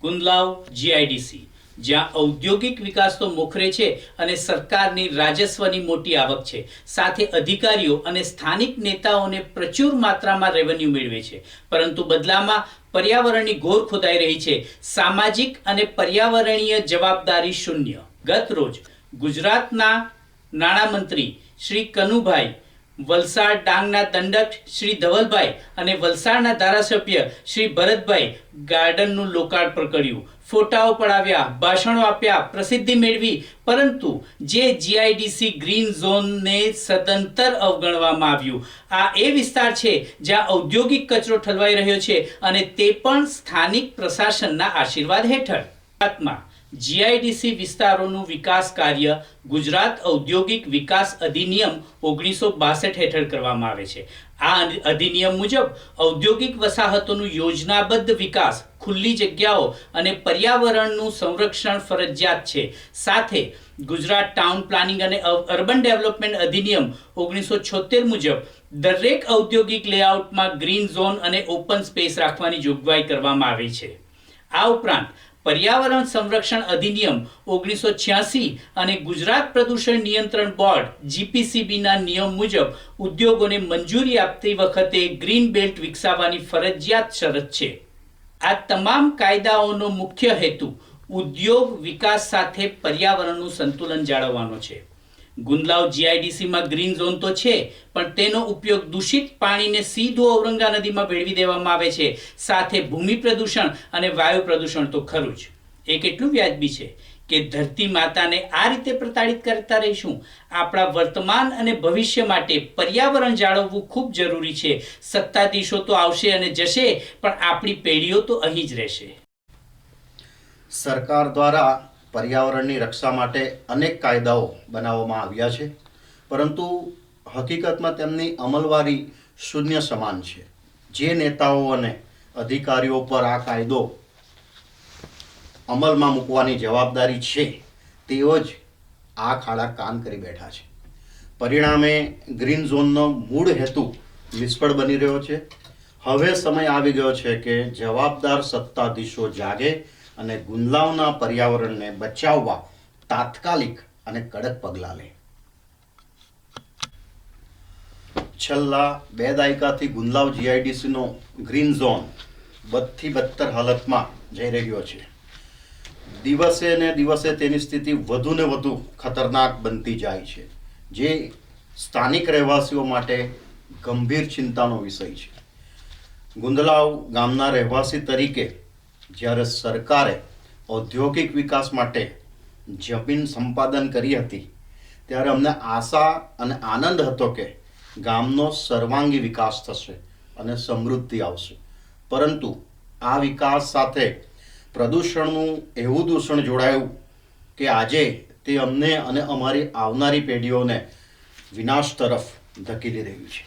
Gundlav GIDC, જ્યાં ઔદ્યોગિક વિકાસ તો મોખરે છે અને સરકારની રાજસ્વની મોટી આવક છે, સાથે અધિકારીઓ અને સ્થાનિક નેતાઓને પ્રચુર માત્રામાં રેવન્યુ મેળવે છે, પરંતુ બદલામાં પર્યાવરણની ઘોર ખોદાઈ રહી છે, સામાજિક અને પર્યાવરણીય જવાબદારી શૂન્ય. ગત રોજ ગુજરાતના નાણામંત્રી શ્રી કનુભાઈ, વલસાડ ડાંગના દંડક શ્રી ધવલભાઈ અને વલસાડના ધારાસભ્ય શ્રી ભરતભાઈ ગાર્ડનનું લોકાર્પણ કર્યું, ફોટાઓ પડાવ્યા, ભાષણો આપ્યા, પ્રસિદ્ધિ મેળવી, પરંતુ જે જીઆઈડીસી ગ્રીન ઝોનને સદંતર અવગણવામાં આવ્યું. આ એ વિસ્તાર છે જ્યાં ઔદ્યોગિક કચરો ઠલવાઈ રહ્યો છે અને તે પણ સ્થાનિક પ્રશાસનના આશીર્વાદ હેઠળ. ગુજરાતમાં જીઆઈડીસી વિસ્તારોનું વિકાસ કાર્ય ગુજરાત ઔદ્યોગિક વિકાસ અધિનિયમ 1962 હેઠળ કરવામાં આવે છે. આ અધિનિયમ મુજબ ઔદ્યોગિક વસાહતોનું યોજનાબદ્ધ વિકાસ, ખુલ્લી જગ્યાઓ અને પર્યાવરણનું સંરક્ષણ ફરજિયાત છે. સાથે ગુજરાત ટાઉન પ્લાનિંગ અને અર્બન ડેવલપમેન્ટ અધિનિયમ 1976 મુજબ દરેક ઔદ્યોગિક લેઆઉટમાં ગ્રીન ઝોન અને ઓપન સ્પેસ રાખવાની જોગવાઈ કરવામાં આવી છે. આ ઉપરાંત પર્યાવરણ સંરક્ષણ અધિનિયમ 1986 અને ગુજરાત પ્રદૂષણ નિયંત્રણ બોર્ડ જીપીસીબીના નિયમ મુજબ ઉદ્યોગોને મંજૂરી આપતી વખતે ગ્રીન બેલ્ટ વિકસાવવાની ફરજિયાત શરત છે. આ તમામ કાયદાઓનો મુખ્ય હેતુ ઉદ્યોગ વિકાસ સાથે પર્યાવરણનું સંતુલન જાળવવાનો છે. ગુંદલાવ જીઆઈડીસીમાં ગ્રીન ઝોન તો છે, પણ તેનો ઉપયોગ દૂષિત પાણીને સીધું ઔરંગા નદીમાં ભેળવી દેવામાં આવે છે, સાથે ભૂમિ પ્રદૂષણ અને વાયુ પ્રદૂષણ તો ખરું જ. એ કેટલું વ્યાજબી છે કે ધરતી માતાને આ રીતે પ્રતાડિત કરતા રહીશું? આપણા વર્તમાન અને ભવિષ્ય માટે પર્યાવરણ જાળવવું ખૂબ જરૂરી છે. સત્તાધીશો તો આવશે અને જશે, પણ આપણી પેઢીઓ તો અહીં જ રહેશે. સરકાર દ્વારા પર્યાવરણની રક્ષા માટે અનેક કાયદાઓ બનાવવામાં આવ્યા છે, પરંતુ હકીકતમાં તેમની અમલવારી શૂન્ય સમાન છે. જે નેતાઓ અને અધિકારીઓ પર આ કાયદો અમલમાં મૂકવાની જવાબદારી છે, તેઓ જ આ ખાડા કાન કરી બેઠા છે. પરિણામે ગ્રીન ઝોનનો મૂળ હેતુ નિષ્ફળ બની રહ્યો છે. હવે સમય આવી ગયો છે કે જવાબદાર સત્તાધીશો જાગે અને ગુંદલાવના પર્યાવરણને બચાવવા તાત્કાલિક અને કડક પગલાં લે. છેલ્લા 2 દાયકાથી ગુંદલાવ જીઆઈડીસીનો ગ્રીન ઝોન બદથી બદતર હાલતમાં જઈ રહ્યો છે. દિવસે ને દિવસે તેની સ્થિતિ વધુ ને વધુ ખતરનાક બનતી જાય છે, જે સ્થાનિક રહેવાસીઓ માટે ગંભીર ચિંતાનો વિષય છે. ગુંદલાવ ગામના રહેવાસી તરીકે જ્યારે સરકારે ઔદ્યોગિક વિકાસ માટે જમીન સંપાદન કરી હતી, ત્યારે અમને આશા અને આનંદ હતો કે ગામનો સર્વાંગી વિકાસ થશે અને સમૃદ્ધિ આવશે. પરંતુ આ વિકાસ સાથે પ્રદૂષણનું એવું દૂષણ જોડાયું કે આજે તે અમને અને અમારી આવનારી પેઢીઓને વિનાશ તરફ ધકેલી રહ્યું છે.